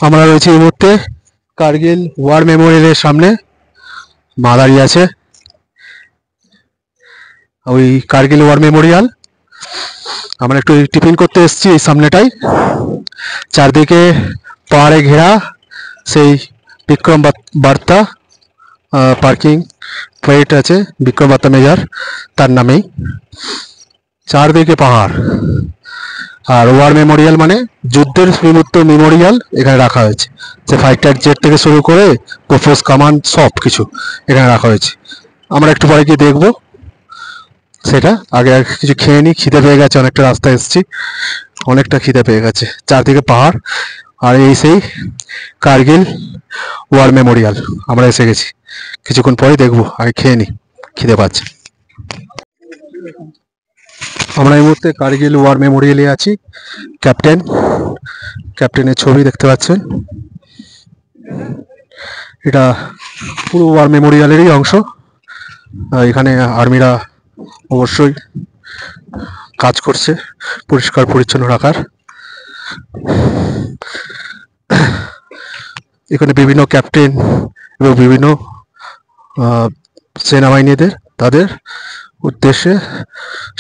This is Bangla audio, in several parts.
আমরা রয়েছি এই মুহূর্তে কার্গিল ওয়ার মেমোরিয়ালের সামনে। মা দাঁড়িয়ে আছে, ওই কার্গিল ওয়ার মেমোরিয়াল। আমরা একটু টিফিন করতে এসেছি এই সামনেটাই। চারদিকে পাহাড়ে ঘেরা সেই বিক্রম বার্তা পার্কিং পয়েন্ট আছে, বিক্রম বার্তা মেজর তার নামেই। চারদিকে পাহাড়, আর ওয়ার মেমোরিয়াল মানে যুদ্ধের বিমূর্ত মেমোরিয়াল এখানে রাখা হয়েছে। যে ফাইটার জেট থেকে শুরু করে পোফোস কামান সব কিছু এখানে রাখা হয়েছে। আমরা একটু পরে গিয়ে দেখবো সেটা। আগে আর কিছু খেয়ে নিই, খিদে পেয়ে গেছে, অনেকটা রাস্তা এসেছি, অনেকটা খিদে পেয়ে গেছে। চারদিকে পাহাড়, আর এই সেই কার্গিল ওয়ার মেমোরিয়াল আমরা এসে গেছি। কিছুক্ষণ পরে দেখবো, আগে খেয়ে নিই, খিদে পাচ্ছে। আমরা এই মুহূর্তে কার্গিল ওয়ার মেমোরিয়ালে আছি। ক্যাপ্টেনের ছবি দেখতে পাচ্ছেন। এটা পুরো ওয়ার মেমোরিয়ালেরই অংশ। এখানে আর্মিরা অবশ্যই কাজ করছে পরিষ্কার পরিচ্ছন্ন রাখার। এখানে বিভিন্ন ক্যাপ্টেন এবং বিভিন্ন সেনাবাহিনীদের তাদের উদ্দেশ্যে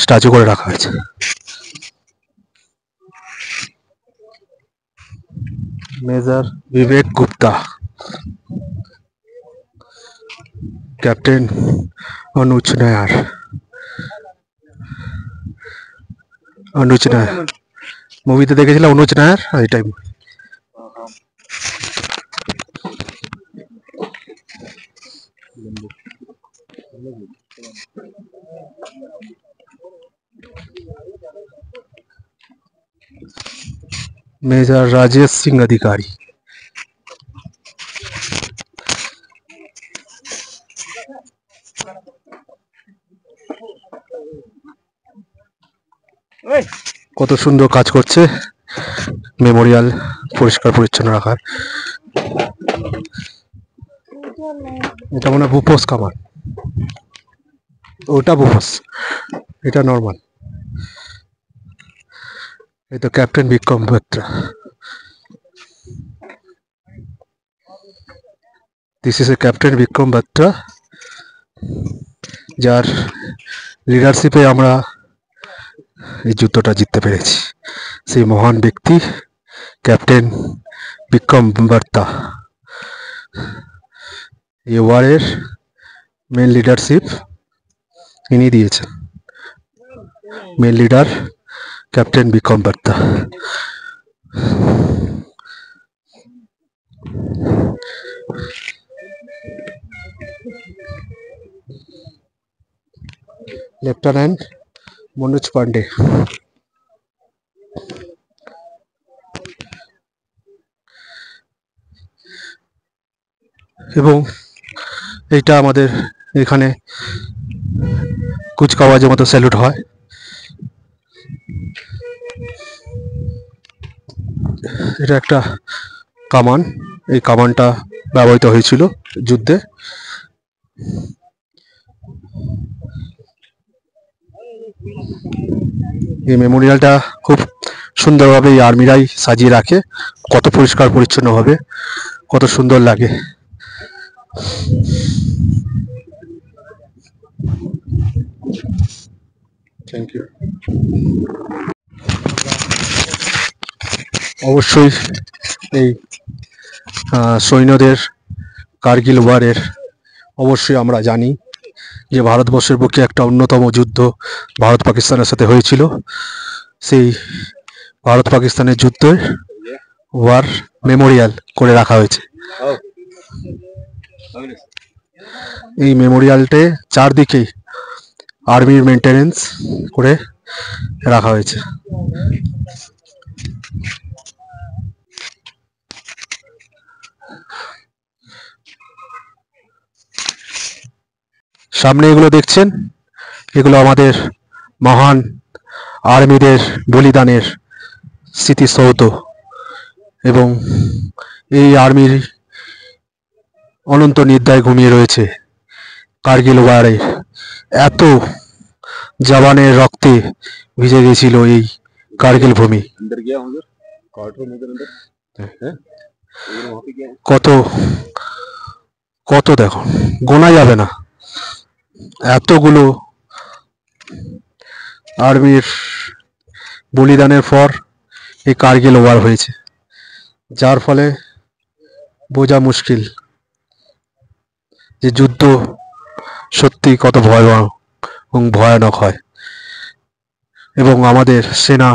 স্ট্যাচু করে রাখা হয়েছে। মেজর বিবেক গুপ্তা, ক্যাপ্টেন অনুজ নায়ার। মুভিতে দেখেছিলাম অনুজ নায়ার, এটাই। मेजर राजेश सिंह अधिकारी। কত সুন্দর কাজ করছে মেমোরিয়াল পরিষ্কার পরিচ্ছন্ন রাখার। এটা মনে হয় বুফোস কামান, ওটা বুফোস, এটা নর্মাল। এই তো captain Vikram Batra. This is a captain Vikram Batra, যার লিডারশিপে আমরা এই যুদ্ধটা জিততে পেরেছি। সেই মহান ব্যক্তি ক্যাপ্টেন বিক্রম বার্তা। এই ওয়ারের মেন লিডারশিপ ইনি দিয়েছেন, মেন লিডার ক্যাপ্টেন বিক্রম বার্তা। লেফটেন্যান্ট মনোজ পান্ডে। এবং এইটা আমাদের এখানে কুচকাওয়াজের মতো স্যালুট হয়। এটা একটা কামান, এই কামানটা ব্যবহৃত হয়েছিল যুদ্ধে। এই মেমোরিয়ালটা খুব সুন্দরভাবে এই আর্মিরাই সাজিয়ে রাখে, কত পরিষ্কার পরিচ্ছন্ন ভাবে, কত সুন্দর লাগে। Thank you. অবশ্যই এই সৈন্যদের কার্গিল ওয়ারের অবশ্যই আমরা জানি যে ভারতবর্ষের পক্ষে একটা অন্যতম যুদ্ধ ভারত পাকিস্তানের সাথে হয়েছিল। সেই ভারত পাকিস্তানের যুদ্ধের ওয়ার মেমোরিয়াল করে রাখা হয়েছে। এই মেমোরিয়ালটে চারদিকে আর্মির মেনটেনেন্স করে রাখা হয়েছে। সামনে এগুলো দেখছেন, এগুলো আমাদের মহান আর্মিদের বলিদানের স্মৃতিসৌধ। এবং এই আর্মির অনন্ত নিদ্রায় ঘুমিয়ে রয়েছে কার্গিল ওয়ারে। এত জওয়ানের রক্তে ভিজে গেছিল এই কার্গিল ভূমি। কত কত দেখো, গোনা যাবে না এতগুলো আর্মির বলিদানের পর এই কার্গিল ওয়ার হয়েছে, যার ফলে বোঝা মুশকিল যে যুদ্ধ সত্যি কত ভয়াবহ এবং ভয়ানক হয়। এবং আমাদের সেনা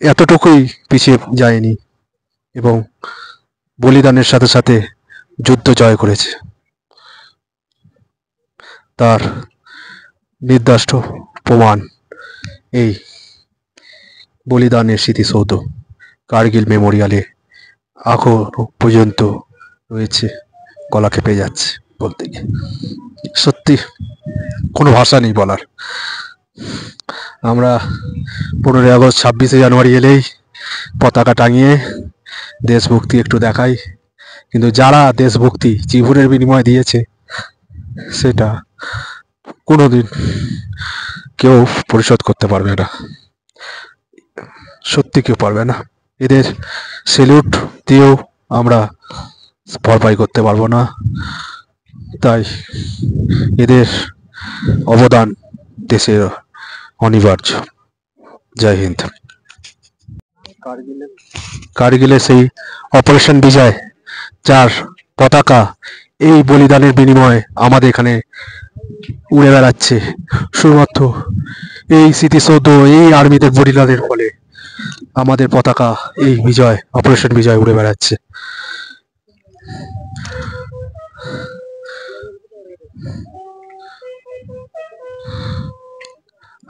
এতটুকুই পিছিয়ে যায়নি এবং বলিদানের সাথে সাথে যুদ্ধ জয় করেছে। তার নির্দিষ্ট প্রমাণ এই বলিদানের স্মৃতিসৌধ কার্গিল মেমোরিয়ালে এখনো পর্যন্ত রয়েছে। গলা কেঁপে যাচ্ছে বলতে গিয়ে, সত্যি কোনো ভাষা নেই বলার। আমরা 15ই আগস্ট 26শে জানুয়ারি এলেই পতাকা টাঙিয়ে দেশভক্তি একটু দেখাই, কিন্তু যারা দেশভক্তি জীবনের বিনিময়ে দিয়েছে সেটা কোনোদিন কেউ পরিশোধ করতে পারবে না, সত্যি কেউ পারবে না। এদের সেলুট দিয়েও আমরা ভরপাই করতে পারবো না, তাই এদের অবদান দেশের অনিবার্য। জয় হিন্দ। কার্গিলে সেই অপারেশন বিজয়, যার পতাকা এই বলিদানের বিনিময়ে আমাদের এখানে উড়ে বেড়াচ্ছে, শুধুমাত্র এই স্মৃতিসৌধ এই আর্মিদের বলিদানের ফলে আমাদের পতাকা এই বিজয় অপারেশন বিজয় উড়ে বেড়াচ্ছে।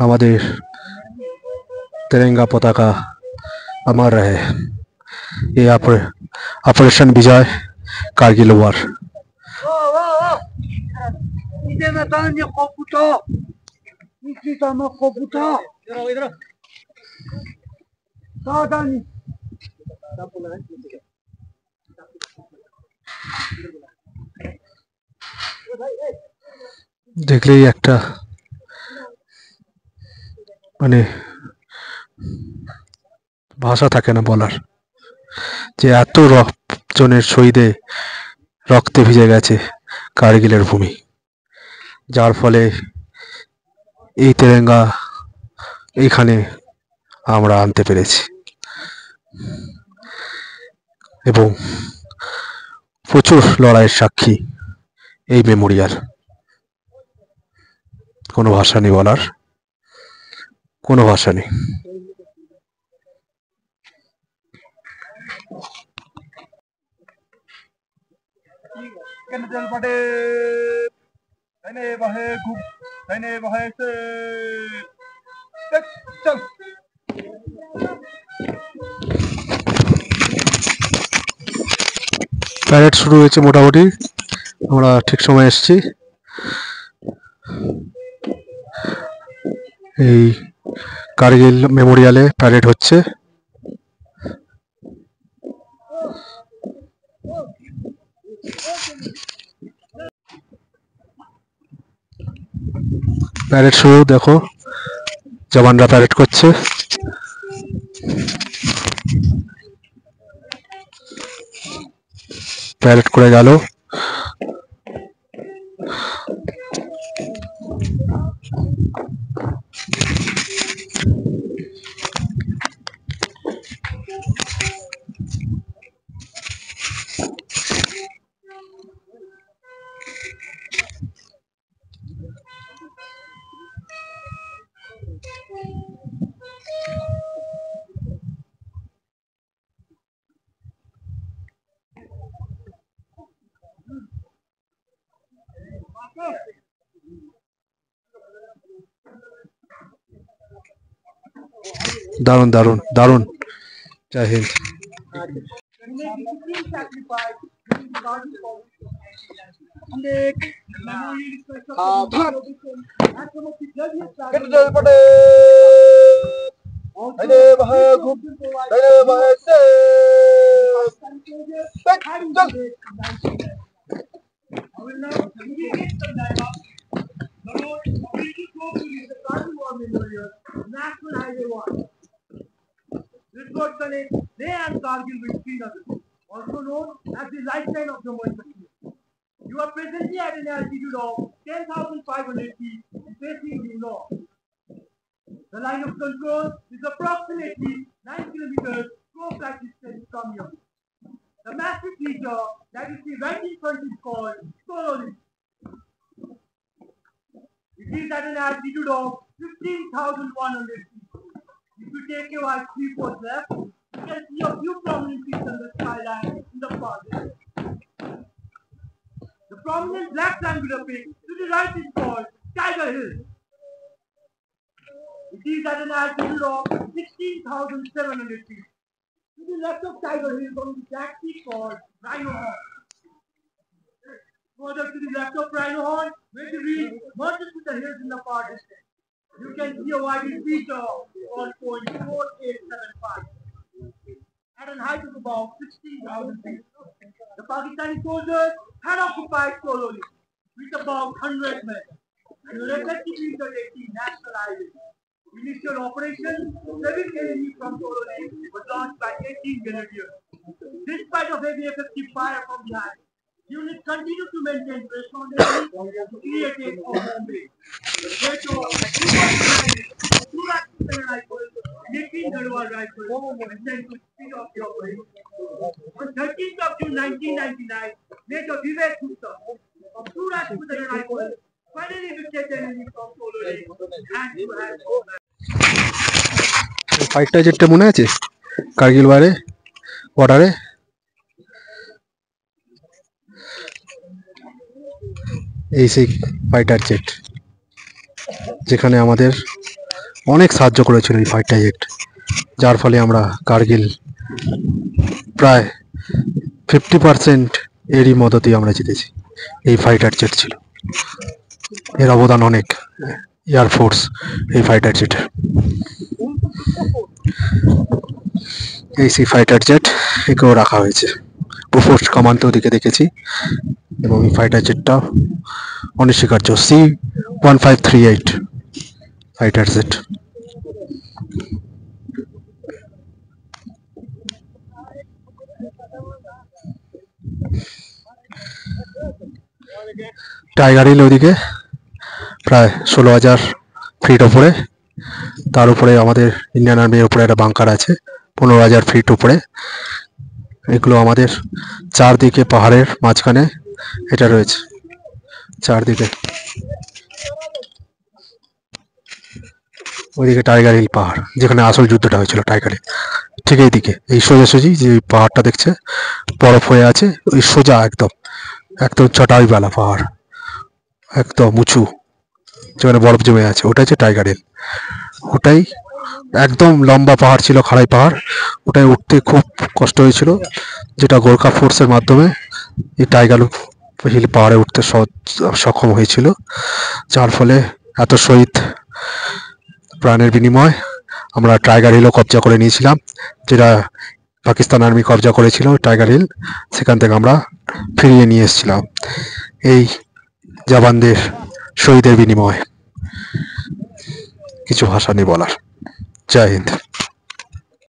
আমাদের तिरंगा पताका अमर रहे। ये ऑपरेशन विजय कारगिल वॉर। দেখলেই একটা মানে ভাষা থাকে না বলার, যে এত জনের শহীদে রক্তে ভিজে গেছে কার্গিলের ভূমি, যার ফলে এই তেরেঙ্গা এইখানে আমরা আনতে পেরেছি। এবং প্রচুর লড়াইয়ের সাক্ষী এই মেমোরিয়াল। কোনো ভাষা নেই বলার, কোনো ভাষা নেই। প্যারেড শুরু হয়েছে মোটামুটি, আমরা ঠিক সময় এসেছি। এই কার্গিল মেমোরিয়ালে প্যারেড হচ্ছে। প্যারেড শুরু, দেখো জওয়ানরা প্যারেড করছে। প্যারেড করে গেল। দারুণ দারুণ দারুণ। জয় Hind. National Highway 1. This was the name. They and Kargil will see nothing. also known as the lifeline of Jammu and Kashmir. You are presently at an altitude of 10,500 feet facing the north. The line of control is approximately 9 kilometers flight distance from you. The massive feature that you see right in front is called Solo Lift. It is at an altitude of 15,100 feet. If you take a wide 3/4 left, you can see a few prominent peaks on the skyline in the far distance. The prominent black triangular peak to the right is called Tiger Hill. It is at an altitude of 16,700 feet. To the left of Tiger Hill comes the black peak called Rhino Horn. Further to the left of Rhino Horn, where the ridge merges with the hills in the far distance, you can see a widened feature called Point 4875 at a height of about 16,000 feet. The Pakistani soldiers had occupied Solo Lift with about 100 men and were effectively interdict national highway. Initial operation, 7 enemy from Solo Lift was launched by 18 grenadiers. Despite of heavy effective fire from behind, units continue to maintain pressure on the enemy to create a home base. Therefore, two Rakuten rifles and 18 Garhwal rifles were sent to speed off the operation. On 13th of June 1999, Major Vivek Gupta of two Rakuten rifles finally evicted the enemy from Solo Lift hand to hand combat. ফাইটটা যেটা মনে আছে কার্গিল ওয়ারে বর্ডারে, এই সেই ফাইটার জেট যেখানে আমাদের অনেক সাহায্য করেছিল এই ফাইটার জেট, যার ফলে আমরা কার্গিল প্রায় 50% এরই মদতেই আমরা জিতেছি। এই ফাইটার জেট ছিল, এর অবদান অনেক এয়ারফোর্স এই ফাইটার জেটের। এই সেই ফাইটার জেট একেও রাখা হয়েছে, বোফোর্স কামান তো ওদিকে দেখেছি, এবং এই ফাইটার জেটটা অনস্বীকার্য C-1538 fighter jet. Tiger hill ওদিকে প্রায় 16,000 ফিট ওপরে, তার উপরে আমাদের ইন্ডিয়ান আর্মির উপরে একটা বাংকার আছে 15,000 ফিট উপরে। এগুলো আমাদের চারদিকে পাহাড়ের মাঝখানে এটা রয়েছে, চারদিকে। ওইদিকে টাইগার হিল পাহাড়, যেখানে আসল যুদ্ধটা হয়েছিল টাইগার হিল, ঠিক এইদিকে এই সোজাসুজি যে পাহাড়টা দেখছে বরফ হয়ে আছে, ওই সোজা একদম একদম চটাইওয়ালা পাহাড়, একদম উঁচু, যেখানে বরফ জমে আছে, ওটা হচ্ছে টাইগার হিল। ওটাই একদম লম্বা পাহাড় ছিল, খাড়াই পাহাড়, ওটাই উঠতে খুব কষ্ট হয়েছিল, যেটা গোর্খা ফোর্সের মাধ্যমে এই টাইগার হিল পাহাড়ে উঠতে সক্ষম হয়েছিল, যার ফলে এত শহীদ প্রাণের বিনিময় আমরা টাইগার হিলও কবজা করে নিয়েছিলাম, যেটা পাকিস্তান আর্মি কবজা করেছিল টাইগার হিল, সেখান থেকে আমরা ফিরিয়ে নিয়ে এসেছিলাম এই জওয়ানদের শহীদের বিনিময়। কিছু ভাষা নেই বলার। জয় হিন্দ।